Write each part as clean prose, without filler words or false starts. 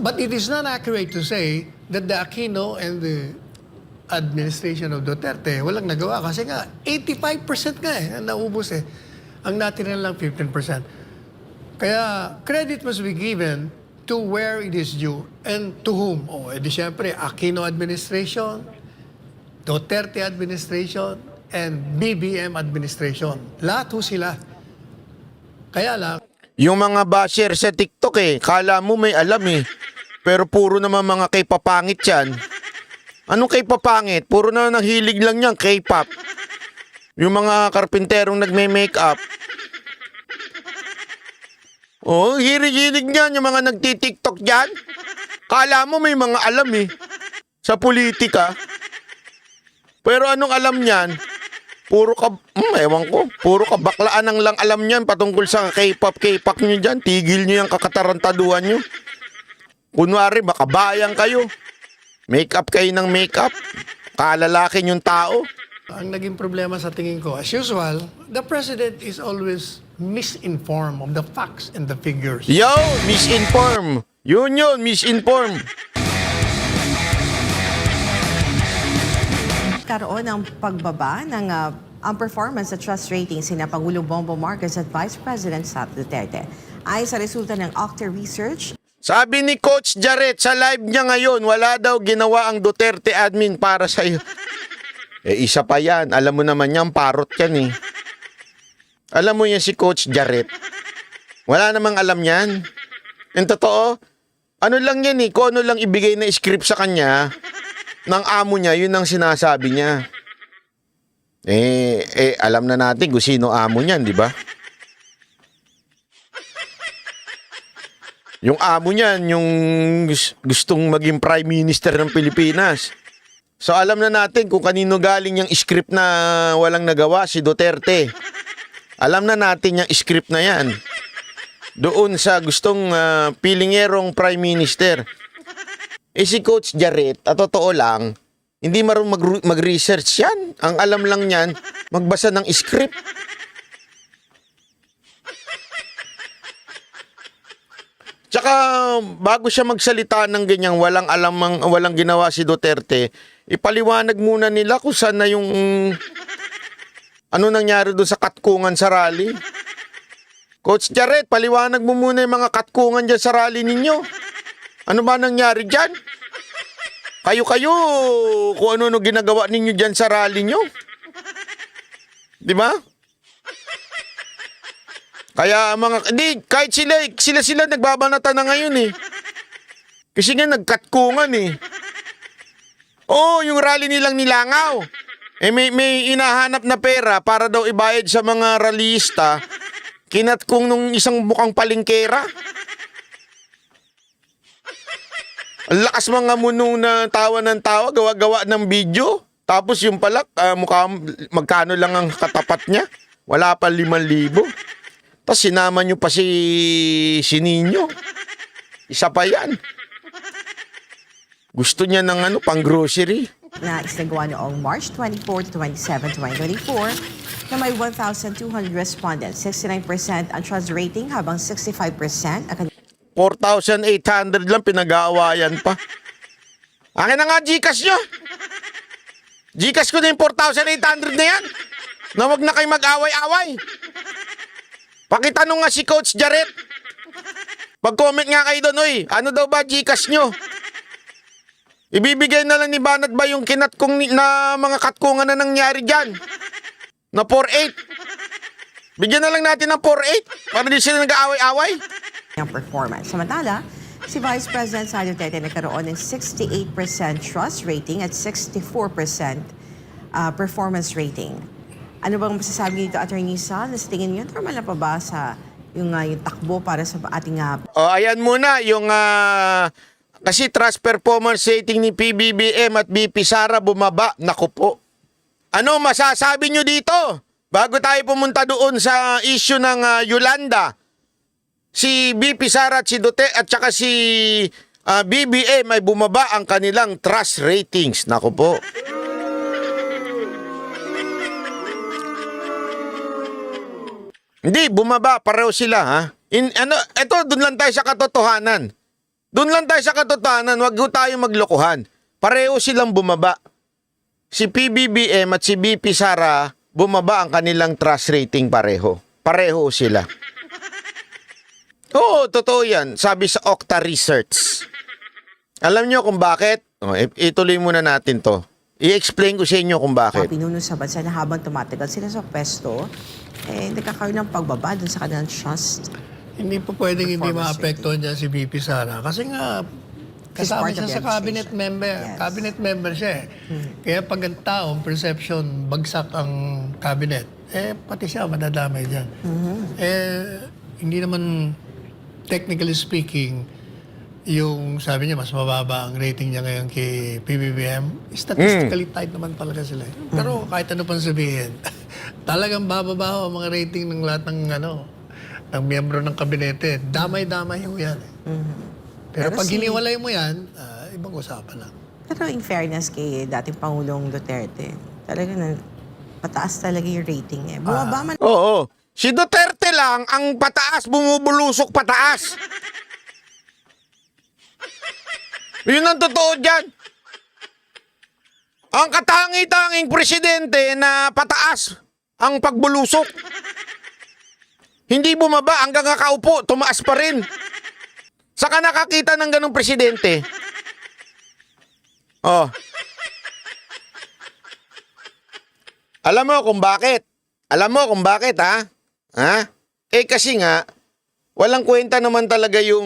But it is not accurate to say that the Aquino and the administration of Duterte walang nagawa kasi nga 85% nga ang naubos eh. Ang natira lang 15%. Kaya credit must be given to where it is due and to whom. O, edi syempre, Aquino administration, Duterte administration, and BBM administration. Lahat ho sila. Kaya lang, Yung mga basher sa TikTok kala mo may alam Pero puro naman mga K-papangit yan. Anong K-papangit? Puro na nahilig lang yan, K-pop. Yung mga karpinterong nagme-makeup. Oh, hirig-hirig niyan yung mga nagti-TikTok dyan. Kala mo may mga alam sa politika. Pero anong alam niyan? Puro ewan ko. Puro kabaklaan ang lang alam niyan patungkol sa K-pop nyo dyan. Tigil nyo yung kakatarantaduhan nyo. Kunwari, makabayang kayo. Make-up kayo ng make-up. Kalalakin yung tao. ang naging problema sa tingin ko, as usual, the President is always misinformed of the facts and the figures. Yo, misinform. Yun, misinform. Karoon ng pagbaba ng ang performance at trust rating sina Pangulong Bongbong Marcos at Vice President Sara Duterte. Ayon sa resulta ng Octa Research, Sabi ni Coach Jaret sa live niya ngayon, wala daw ginawa ang Duterte admin para sa'yo. Isa pa yan. Alam mo naman yan, parot yan Alam mo yan si Coach Jaret. Wala namang alam yan. Yung totoo, ano lang yan kung ano lang ibigay na script sa kanya, ng amo niya, yun ang sinasabi niya. Alam na natin kung sino amo niyan, di ba? Yung amo niyan, yung gustong maging Prime Minister ng Pilipinas. So alam na natin kung kanino galing yung script na walang nagawa, si Duterte. Alam na natin yung script na yan. Doon sa gustong pilingerong Prime Minister. Si Coach Jaret, at totoo lang, hindi marunong mag-research yan. Ang alam lang niyan, magbasa ng script. Tsaka bago siya magsalita ng ganyang walang walang ginawa si Duterte, ipaliwanag muna nila kung saan na yung ano nangyari doon sa katkungan sa rally. Coach Jaret, paliwanag mo muna yung mga katkungan dyan sa rally ninyo. Ano ba nangyari dyan? Kayo-kayo, kung ano ginagawa ninyo dyan sa rally nyo. Di ba? Kaya hindi, kahit sila nagbabanata na ngayon Kasi nga nagkatkungan yung rally nilang nilangaw. May inahanap na pera para daw ibayad sa mga rallyista. Kinatkung nung isang mukhang palingkera. Ang lakas mga muno na tawa ng tawa, gawa-gawa ng video. Tapos yung pala, magkano lang ang katapat niya? Wala pa 5,000. Tapos sinama nyo pa si Nino. Isa pa yan. Gusto niya ng pang grocery. na isinagawa noong March 24 to 27, 2024 na may 1,200 respondents. 69% ang trust rating habang 65% ang 4,800 lang pinag-aawayan pa. Akin na nga Gcash nyo. Gcash ko na yung 4,800 na yan. Na wag na kayo mag-away-away. Pakitanong nga si Coach Jaret. Pag-comment nga kayo doon, ano daw ba Gcash nyo? Ibibigay na lang ni Banat ba yung kinatkong na mga katkungan na nangyari dyan? Na 4,800. Bigyan na lang natin ng 4,800 para di sila nag-aaway-away. ang performance. Samantala, si Vice President Sara Duterte nagkaroon ng 68% trust rating at 64% performance rating. Ano bang masasabi dito, Attorney Sal? Sa tingin niyo, normal na pa ba sa yung takbo para sa ating... Ayan muna, yung... kasi trust performance rating ni PBBM at BP Sara bumaba. Naku po. Ano masasabi nyo dito? Bago tayo pumunta doon sa issue ng Yolanda, si BP Sara at si Duterte at saka si BBM ay bumaba ang kanilang trust ratings. Naku po. Hindi, bumaba. Pareho sila, ha? Ito, doon lang tayo sa katotohanan. Doon lang tayo sa katotohanan, wag ho tayo maglokohan. Pareho silang bumaba. Si PBBM at si BP Sara, bumaba ang kanilang trust rating pareho. Pareho sila. Oo, totoo yan. Sabi sa Okta Research. Alam nyo kung bakit? Ituloy muna natin to. I-explain ko sa inyo kung bakit. Pinuno sa bansa na habang tumatagal sila sa pwesto, nagkakaroon ng pagbaba dun sa kanilang trust. Hindi po pwedeng hindi Performance maapektuhan dyan si VP Sara. Kasi nga, kasama part of siya the sa cabinet administration. member. Yes. Cabinet member siya eh. Kaya pag ang taong perception, bagsak ang cabinet, pati siya madadamay dyan. Hindi naman, technically speaking, yung sabi niya, mas mababa ang rating niya ngayon kay PBBM. Statistically tight naman talaga sila. Pero kahit ano pang sabihin, talagang bababa ang mga rating ng lahat ng ng miyembro ng kabinete. Damay-damay yung yan. Pero Pero pag si- hiniwalay mo yan, ibang usapan lang. Pero in fairness kay dating Pangulong Duterte, talaga na pataas talaga yung rating eh. Bumaba man Oo. Si Duterte lang ang pataas, bumubulusok pataas. Yun ang totoo dyan. Ang katangi-tanging presidente na pataas ang pagbulusok. Hindi bumaba hanggang nakaupo, tumaas pa rin. Saka nakakita ng ganong presidente. Oh. Alam mo kung bakit? Alam mo kung bakit, ha? Ha? Kasi nga, walang kwenta naman talaga yung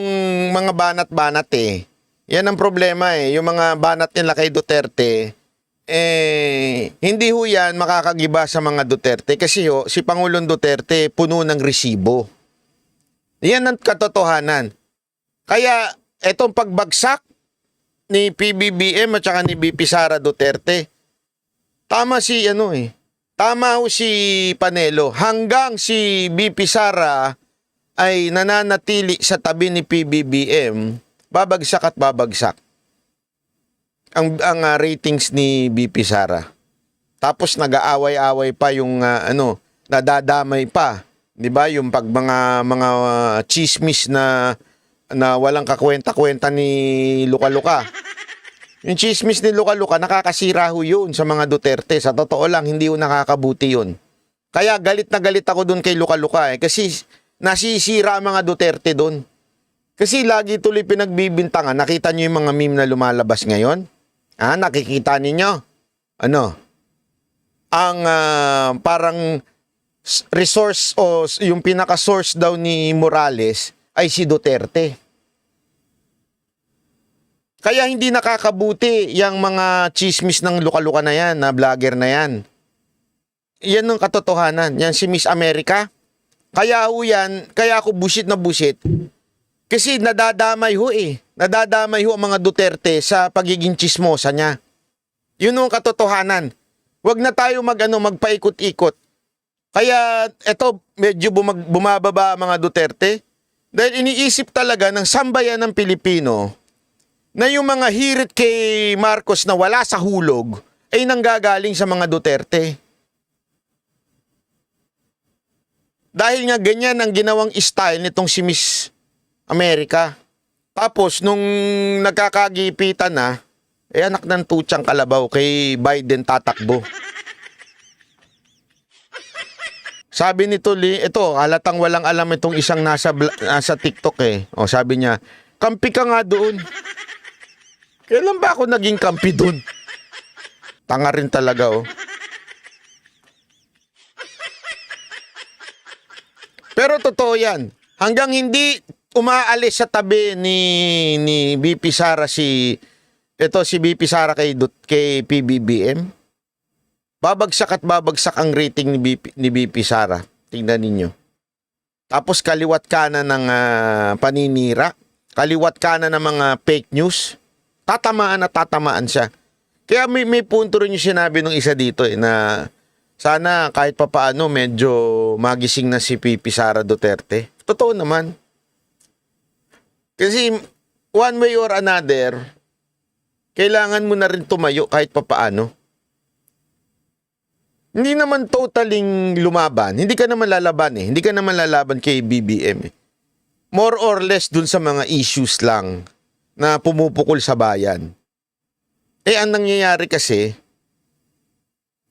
mga banat-banat eh. Yan ang problema eh. Yung mga banat nila kay Duterte, hindi ho yan makakagiba sa mga Duterte kasi si Pangulong Duterte puno ng resibo. Yan ang katotohanan. Kaya etong pagbagsak ni PBBM at saka ni BP Sara Duterte, tama tama ho si Panelo. Hanggang si BP Sara ay nananatili sa tabi ni PBBM, babagsak at babagsak ang ratings ni BP Sara. Tapos nag-aaway-away pa yung nadadamay pa, 'di ba? Yung pag mga chismis na walang kakwenta-kwenta ni Luka-Luka. Yung chismis ni Luka-Luka nakakasira ho 'yun sa mga Duterte. Sa totoo lang hindi ho nakakabuti 'yun. Kaya galit na galit ako doon kay Luka-Luka kasi nasisira ang mga Duterte doon. Kasi lagi tuloy pinagbibintangan. Nakita niyo yung mga meme na lumalabas ngayon? Nakikita ninyo? Ang parang resource o yung pinaka-source daw ni Morales ay si Duterte. Kaya hindi nakakabuti yung mga chismis ng luka-luka na yan, na vlogger na yan. Yan ang katotohanan. Yan si Miss America. Kaya ako busit na busit. Kasi nadadamay ho eh. Nadadamay ho ang mga Duterte sa pagiging chismosa niya. Yun ang katotohanan. Huwag na tayo magpaikot-ikot. Kaya eto medyo bumababa ang mga Duterte dahil iniisip talaga ng sambayan ng Pilipino na yung mga hirit kay Marcos na wala sa hulog ay nanggagaling sa mga Duterte. Dahil nga ganyan ang ginawang style nitong si Miss America. Tapos nung nagkakagipitan na, anak ng tutsang kalabaw kay Biden tatakbo. Sabi ni Tuli, ito halatang walang alam itong isang nasa TikTok eh. O sabi niya, kampi ka nga doon. Kailan ba ako naging kampi doon? Tanga rin talaga oh. Pero totoo yan. Hanggang hindi umaalis sa tabi ni BP Sara si BP Sara kay PBBM, babagsak at babagsak ang rating ni BP Sara. Tingnan ninyo. Tapos kaliwat kanan ng paninira, kaliwat kanan ng mga fake news, tatamaan at tatamaan siya. Kaya may punto rin yung sinabi ng isa dito na sana kahit papaano medyo magising na si BP Sara Duterte. Totoo naman. Kasi one way or another, kailangan mo na rin tumayo kahit papaano. Hindi naman totaling lumaban. Hindi ka naman lalaban eh. Hindi ka naman lalaban kay BBM eh. More or less dun sa mga issues lang na pumupukol sa bayan. Eh, ang nangyayari kasi,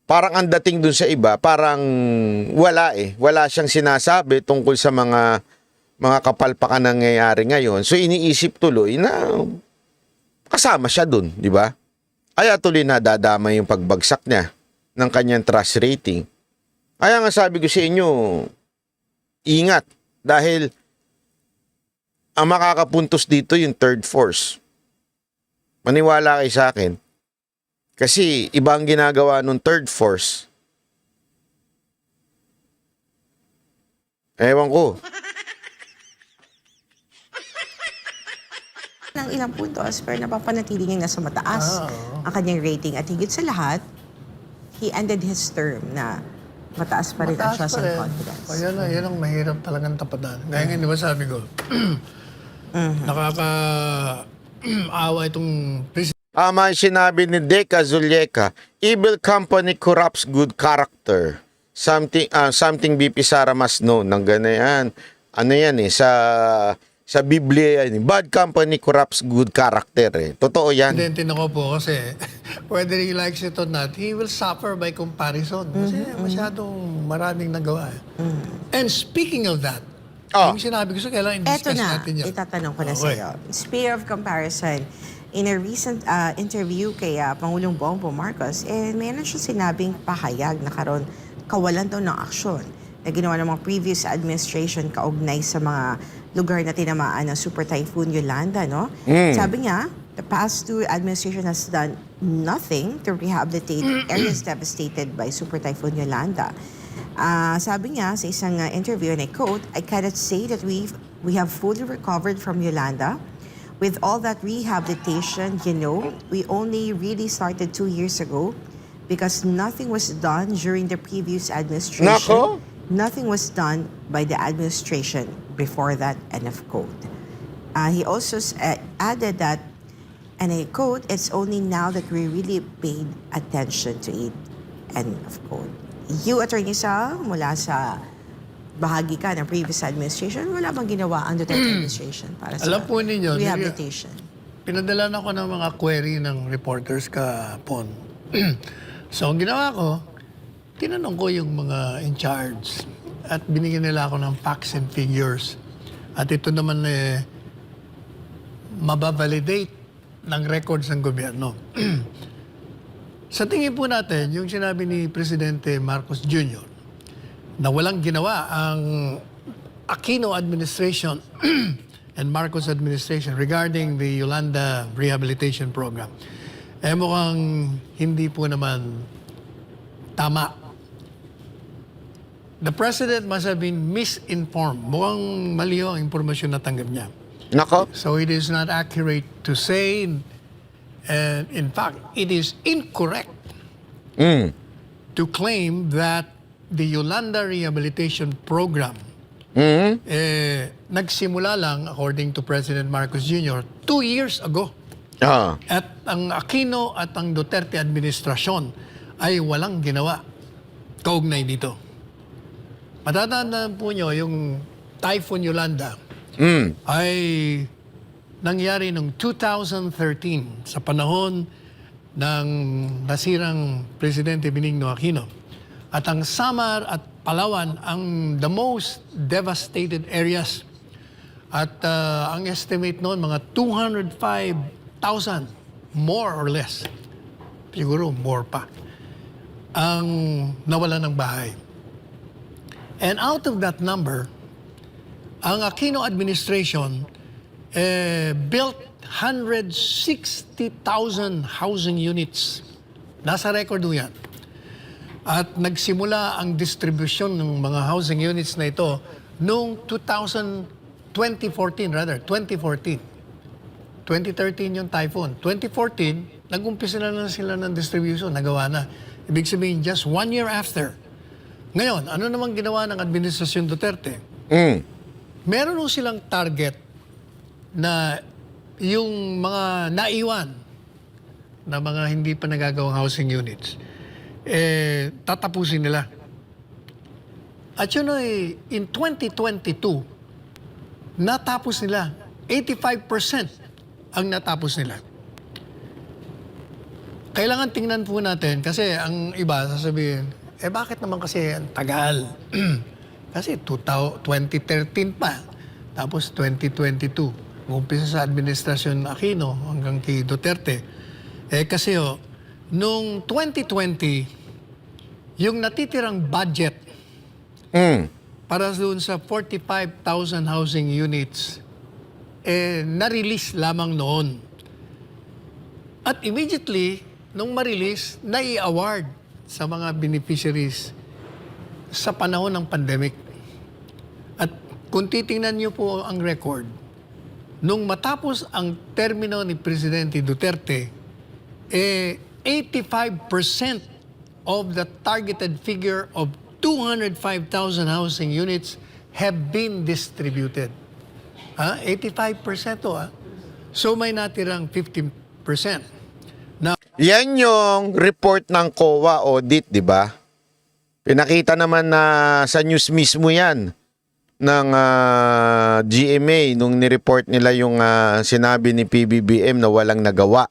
parang ang dating dun sa iba, parang wala eh. Wala siyang sinasabi tungkol sa mga kapalpakan na nangyayari ngayon. So, iniisip tuloy na kasama siya dun, di ba? Kaya tuloy na dadama yung pagbagsak niya ng kanyang trust rating. Kaya nga sabi ko sa inyo, ingat. Dahil ang makakapuntos dito yung third force. Maniwala kayo sa akin. Kasi iba ang ginagawa ng third force. Ewan ko. Ng ilang puntos pero napapanatili niya nasa mataas ang kanyang rating. At higit sa lahat, he ended his term na mataas pa rin ang trust and confidence. O yan ang mahirap talagang tapadan. Gaya nga, di ba sabi ko, nakaka-awa itong president. Ama sinabi ni Deca Zulieka, evil company corrupts good character. Something BP Sara must know. Nang ganayan. Ano yan eh, sa Biblia yan. Bad company corrupts good character eh. Totoo yan. Presidente ako po kasi whether he likes it or not, he will suffer by comparison. Kasi masyadong maraming nagawa. And speaking of that, yung sinabi ko sa kailangan Eto i-discuss na, natin yan. itatanong ko na Okay. sa iyo. Speaking of comparison, in a recent interview kay Pangulong Bongbong Marcos, mayroon siya sinabing pahayag na kawalan daw ng aksyon na ginawa ng mga previous administration kaugnay sa mga lugar na tinamaan ng Super Typhoon Yolanda, no? Sabi niya, the past two administration has done nothing to rehabilitate areas devastated by Super Typhoon Yolanda. Sabi niya sa isang interview, and I quote, "I cannot say that we have fully recovered from Yolanda. With all that rehabilitation, we only really started 2 years ago because nothing was done during the previous administration. Nako. Nothing was done by the administration before that," end of quote. He also added that, and I quote, "It's only now that we really paid attention to it," end of quote. You, Attorney Sal, mula sa bahagi ka ng previous administration, wala bang ginawa ang Duterte administration para sa Alam po ninyo, rehabilitation? Pinadala na ko ng mga query ng reporters kahapon. So, ang ginawa ko, tinanong ko yung mga in charge at binigyan nila ako ng facts and figures. At ito naman mababalidate ng records ng gobyerno. Sa tingin po natin, yung sinabi ni Presidente Marcos Jr. na walang ginawa ang Aquino administration and Marcos administration regarding the Yolanda Rehabilitation Program, mukhang hindi po naman tama. The President must have been misinformed. Mukhang mali ang impormasyon na tanggap niya. Nako. So it is not accurate to say, and in fact, it is incorrect to claim that the Yolanda Rehabilitation Program nagsimula lang, according to President Marcos Jr., 2 years ago. At ang Aquino at ang Duterte administrasyon ay walang ginawa kaugnay dito. Matatandaan po nyo, yung Typhoon Yolanda ay nangyari noong 2013 sa panahon ng nasirang Presidente Benigno Aquino. At ang Samar at Palawan ang the most devastated areas. At ang estimate noon, mga 205,000, more or less, siguro more pa, ang nawala ng bahay. And out of that number, ang Aquino administration built 160,000 housing units. Nasa record ho yan. At nagsimula ang distribution ng mga housing units na ito noong 2014. 2013 yung typhoon. 2014, nag-umpisa na sila ng distribution, nagawa na. Ibig sabihin, just 1 year after. Ngayon, ano namang ginawa ng Administrasyon Duterte? Meron ho silang target na yung mga naiwan na mga hindi pa nagagawang housing units, tatapusin nila. At yun ay, in 2022, natapos nila 85% ang natapos nila. Kailangan tingnan po natin kasi ang iba sasabihin, bakit naman kasi ang tagal? Kasi 2013 pa, tapos 2022. Umpisa sa administrasyon Aquino hanggang kay Duterte. Kasi nung 2020, yung natitirang budget para doon sa 45,000 housing units, na-release lamang noon. At immediately, nung ma-release, nai-award sa mga beneficiaries sa panahon ng pandemic. At kung titingnan niyo po ang record, nung matapos ang termino ni Presidente Duterte, 85% of the targeted figure of 205,000 housing units have been distributed. 85% to. So may natirang 15%. Yan yung report ng COA audit, di ba? Pinakita naman na sa news mismo yan ng GMA nung nireport nila yung sinabi ni PBBM na walang nagawa.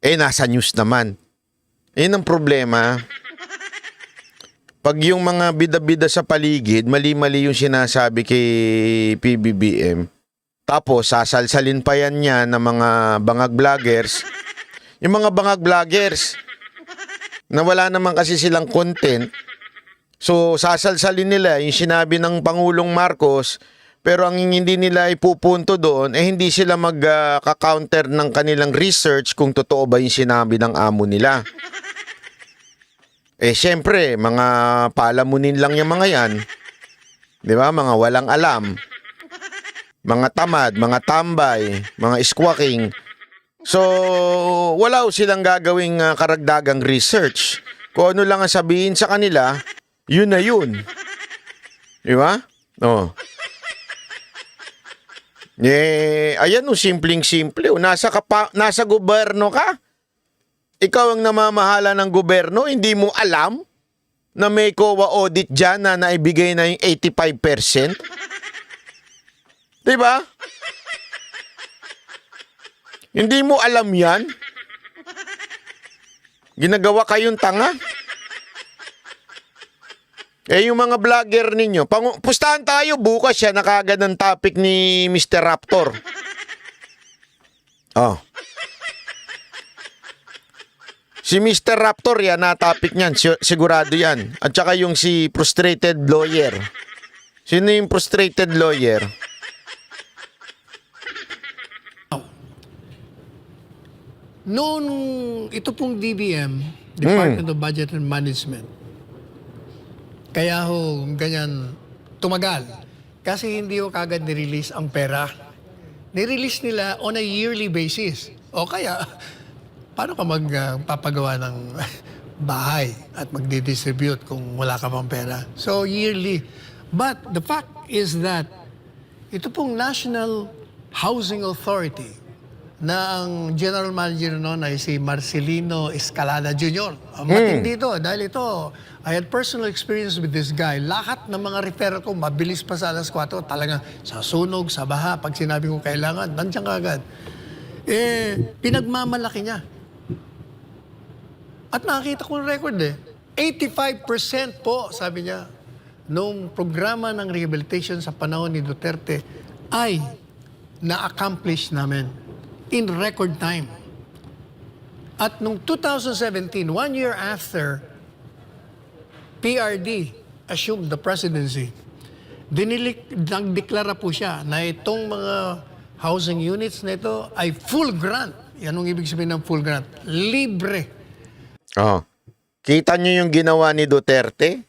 Nasa news naman. Yun ang problema. Pag yung mga bida-bida sa paligid, mali-mali yung sinasabi kay PBBM, tapos sasalsalin pa yan niya ng mga bangag vloggers. Yung mga bangag vloggers na wala naman kasi silang content, so sasalsalin nila yung sinabi ng Pangulong Marcos, pero ang hindi nila ipupunto doon, hindi sila magka-counter ng kanilang research kung totoo ba yung sinabi ng amo nila. Siyempre, mga palamunin lang yung mga yan. Di ba? Mga walang alam. Mga tamad, mga tambay, mga squawking. So, wala silang gagawing karagdagang research. Kung ano lang ang sabihin sa kanila, yun na yun. Di ba? Ayan simpleng-simple. Nasa gobyerno ka. Ikaw ang namamahala ng gobyerno, hindi mo alam na may COA audit dyan na naibigay na yung 85%? Di ba? Hindi mo alam yan? Ginagawa kayong tanga? Yung mga vlogger ninyo, pustahan tayo bukas siya na kagad ng topic ni Mr. Raptor. Si Mr. Raptor yan, na topic niyan, sigurado yan. At saka yung si frustrated lawyer. Sino yung frustrated lawyer? Noong ito pong DBM, Department of Budget and Management, kaya ganyan tumagal. Kasi hindi kagad nirelease ang pera. Nirelease nila on a yearly basis. O kaya, paano ka magpapagawa ng bahay at magdidistribute kung wala ka pang pera? So, yearly. But the fact is that ito pong National Housing Authority na ang general manager noon ay si Marcelino Escalada Jr. Matindi ito dahil ito, I had personal experience with this guy. Lahat ng mga referral ko, mabilis pa sa alas 4. Talaga sa sunog, sa baha, pag sinabi ko kailangan, nandiyan ka agad. Pinagmamalaki niya. At nakakita ko ng record 85% po, sabi niya, nung programa ng rehabilitation sa panahon ni Duterte ay na-accomplish namin in record time. At nung 2017, 1 year after PRD assumed the presidency, nagdeklara po siya na itong mga housing units na ito ay full grant. Yan ang ibig sabihin ng full grant. Libre. Kita nyo yung ginawa ni Duterte?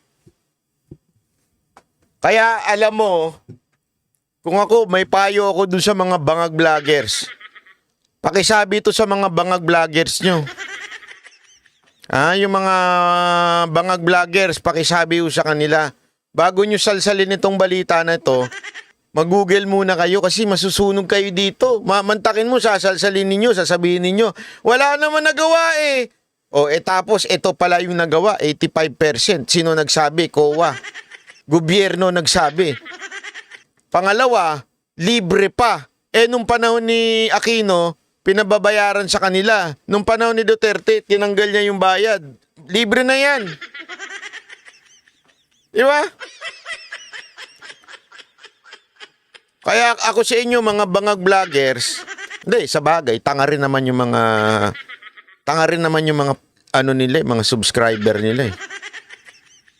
Kaya alam mo, kung ako, may payo ako dun sa mga bangag vloggers. Pakisabi ito sa mga bangag vloggers nyo. Yung mga bangag vloggers, pakisabi sa kanila. Bago nyo salsalin itong balita na ito, mag-google muna kayo kasi masusunog kayo dito. Mantakin mo, sasalsalin ninyo, sasabihin ninyo, wala naman nagawa tapos ito pala yung nagawa, 85%. Sino nagsabi? COA. Gobyerno nagsabi. Pangalawa, libre pa. Nung panahon ni Aquino, pinababayaran sa kanila. Nung panahon ni Duterte, tinanggal niya yung bayad. Libre na yan. Di ba? Kaya ako sa inyo, mga bangag vloggers, hindi, sa bagay, tanga rin naman yung mga ano nila, mga subscriber nila eh.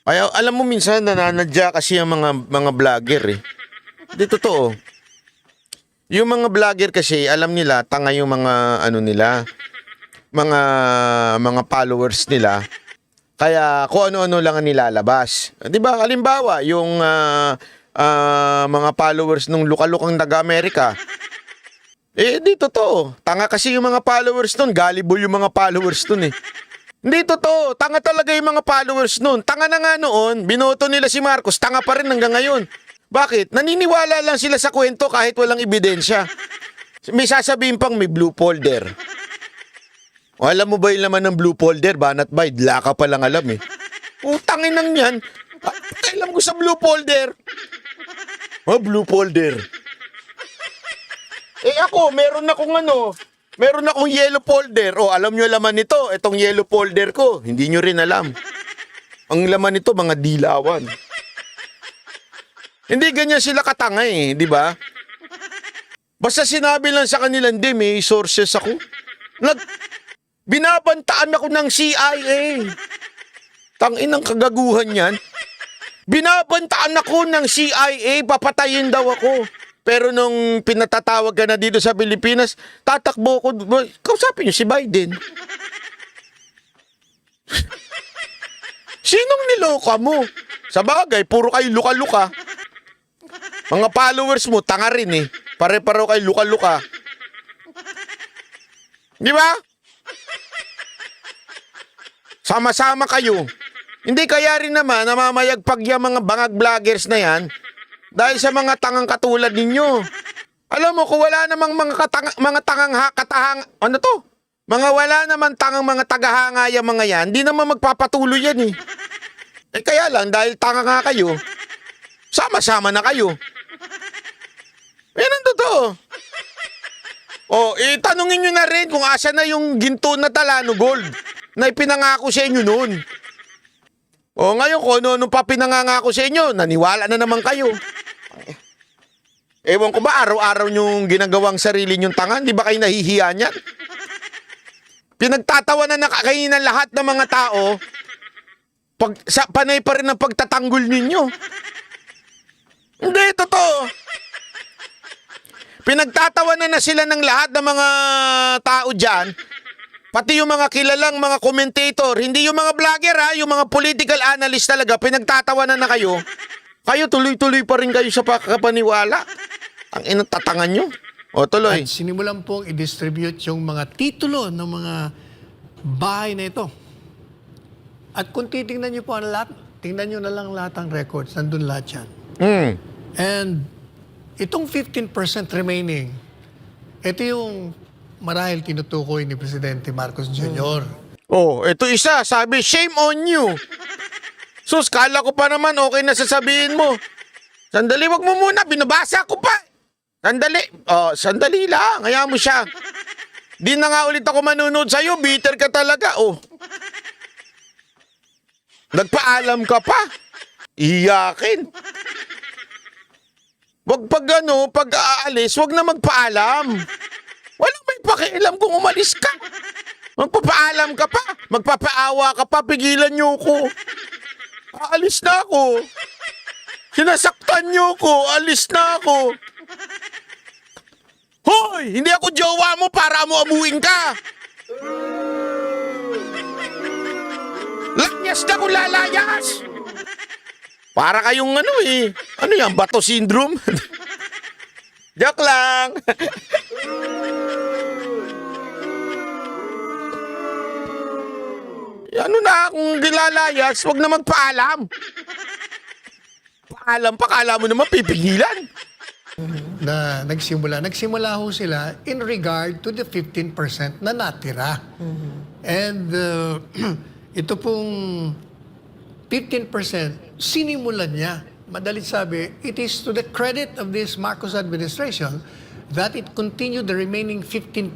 Kaya alam mo minsan nananadya kasi ang mga vlogger eh. Hindi totoo. Yung mga vlogger kasi alam nila tanga yung mga ano nila, mga followers nila. Kaya kung ano-ano lang ang nilalabas. 'Di ba? Halimbawa, yung mga followers nung lukalukang taga-Amerika. Di totoo. Tanga kasi yung mga followers nun. Gullible yung mga followers nun eh. Hindi totoo. Tanga talaga yung mga followers nun. Tanga na nga noon. Binoto nila si Marcos. Tanga pa rin hanggang ngayon. Bakit? Naniniwala lang sila sa kwento kahit walang ebidensya. May sasabihin pang may blue folder. O, alam mo ba yung laman ng blue folder? Banat ba? Idla ka palang alam eh. Utangin nang yan. Alam ko sa blue folder. Blue folder. Ako, meron akong yellow folder. Alam nyo laman nito, itong yellow folder ko. Hindi nyo rin alam. Ang laman nito, mga dilawan. Hindi ganyan sila katanga eh, di ba? Basta sinabi lang sa kanila, hindi, may sources ako. Binabantaan ako ng CIA. Tanginang kagaguhan yan. Binabantaan ako ng CIA, papatayin daw ako. Pero nung pinatatawag ka na dito sa Pilipinas, tatakbo ko, kausapin niyo si Biden. Sinong niloka mo? Sa bagay, puro kayo luka-luka. Mga followers mo, tanga rin eh. Pare-paro kayo luka-luka. Di ba? Sama-sama kayo. Hindi kaya rin naman namamayagpag yung mga bangag vloggers na yan dahil sa mga tangang katulad ninyo. Alam mo, kung wala namang mga tangang ano to? Wala naman tangang mga tagahanga yung mga yan, di naman magpapatuloy yan eh. Kaya lang, dahil tanga nga kayo, sama-sama na kayo. Yan ang totoo. Tanungin nyo na rin kung asa na yung ginto na Talano Gold na ipinangako sa inyo noon. Ngayon kung ano pa pinangangako sa inyo, naniwala na naman kayo. Ewan ko ba, araw-araw nyong ginagawang sarili nyong tanga, di ba kayo nahihiya niyan? Pinagtatawanan na kayo ng lahat ng mga tao, panay pa rin ang pagtatanggol ninyo. Hindi, totoo. Pinagtatawanan na sila ng lahat ng mga tao dyan, pati yung mga kilalang mga commentator, hindi yung mga vlogger ha, yung mga political analyst talaga, pinagtatawanan na kayo. Kayo tuloy-tuloy pa rin kayo sa pakapaniwala. Ang inatatangan nyo. Tuloy. At sinimulan pong i-distribute yung mga titulo ng mga bahay na ito. At kung titingnan nyo po ang lahat, tingnan nyo na lang lahat ng records, nandun lahat yan. And itong 15% remaining, ito yung marahil tinutukoy ni Presidente Marcos Jr. Ito isa, sabi, shame on you. Sus, kala ko pa naman okay na sasabihin mo. Sandali, wag mo muna, binabasa ko pa. Sandali. Sandali lang, hayaan mo siya. Di na nga ulit ako manunod sa'yo, bitter ka talaga. Nagpaalam ka pa. Iyakin. Wag pag aalis, wag na magpaalam. Walang may pakialam kung umalis ka. Magpapaalam ka pa, magpapaawa ka pa, pigilan niyo ko. Aalis na ako. Sinasaktan niyo ko, alis na ako. Hoy, hindi ako jowa mo para mo amuin ka. Layas na kung lalayas. Para kayong ano yan, bato syndrome? Joke lang. Ano na, kung gilalayas, wag na magpaalam. Paalam pa, kala mo naman pipigilan. Na nagsimula ho sila in regard to the 15% na natira. And ito pong 15%, sinimulan niya. Madalit sabi, it is to the credit of this Marcos administration that it continue the remaining 15%.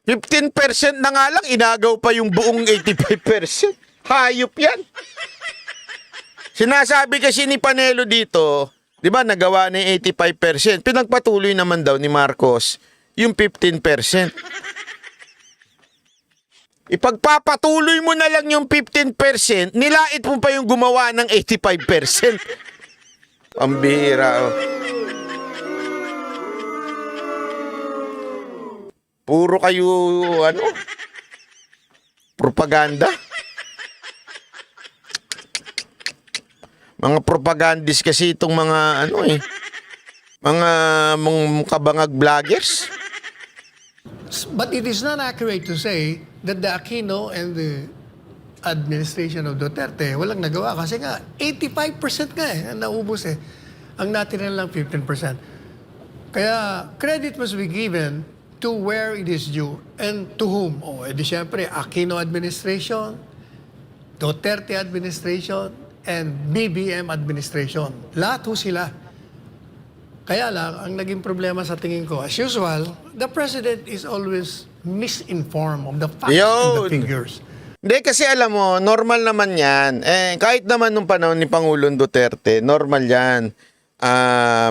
15% na nga lang, inagaw pa yung buong 85%. Hayop yan. Sinasabi kasi ni Panelo dito, di ba, nagawa na yung 85%. Pinagpatuloy naman daw ni Marcos yung 15%. Ipagpapatuloy mo na lang yung 15%, nilait mo pa yung gumawa ng 85%. Pambihira, oh. Puro kayo, propaganda. Mga propagandist kasi itong mga, mga kabangag vloggers. But it is not accurate to say that the Aquino and the administration of Duterte walang nagawa kasi nga 85% nga ang naubos eh. Ang natira lang 15%. Kaya credit must be given to where it is due and to whom. O edi syempre Aquino administration, Duterte administration, and BBM administration. Lahat ho sila. Kaya lang, ang naging problema sa tingin ko, as usual, the President is always misinformed of the facts and the figures. Hindi, kasi alam mo, normal naman yan. Kahit naman nung panahon ni Pangulong Duterte, normal yan.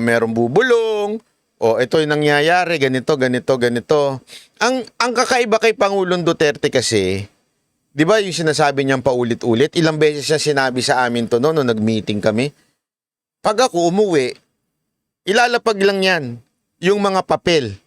Merong bubulong, ito yung nangyayari, ganito. Ang kakaiba kay Pangulong Duterte kasi, di ba yung sinasabi niyang paulit-ulit, ilang beses siya sinabi sa amin to nung nag-meeting kami. Pag ako umuwi, ilalapag lang yan, yung mga papel.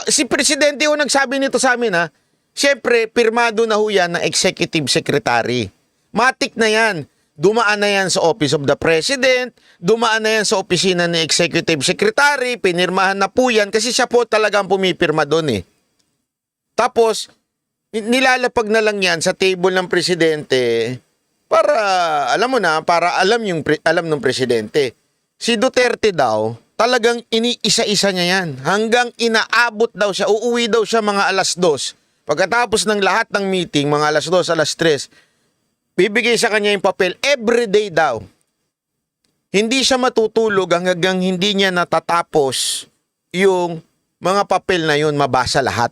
Si Presidente yung nagsabi nito sa amin, ha. Siyempre, pirmado na ho yan ng Executive Secretary. Matik na yan. Dumaan na yan sa Office of the President, dumaan na yan sa opisina ni Executive Secretary, pinirmahan na po yan kasi siya po talagang pumipirma doon eh. Tapos, nilalapag na lang yan sa table ng Presidente para, alam mo na, para alam ng Presidente. Si Duterte daw, talagang iniisa-isa niya yan. Hanggang inaabot daw siya, uuwi daw siya mga 2:00. Pagkatapos ng lahat ng meeting, mga 2:00, 3:00, bibigay sa kanya yung papel everyday daw. Hindi siya matutulog hanggang hindi niya natatapos yung mga papel na yun, mabasa lahat.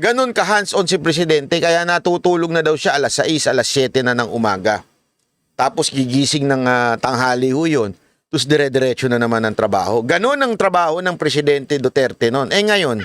Ganon ka hands-on si Presidente, kaya natutulog na daw siya 6:00, 7:00 na ng umaga. Tapos gigising ng tanghali ho yun. Tapos dire-diretso na naman ang trabaho. Ganon ang trabaho ng Presidente Duterte noon. Ngayon,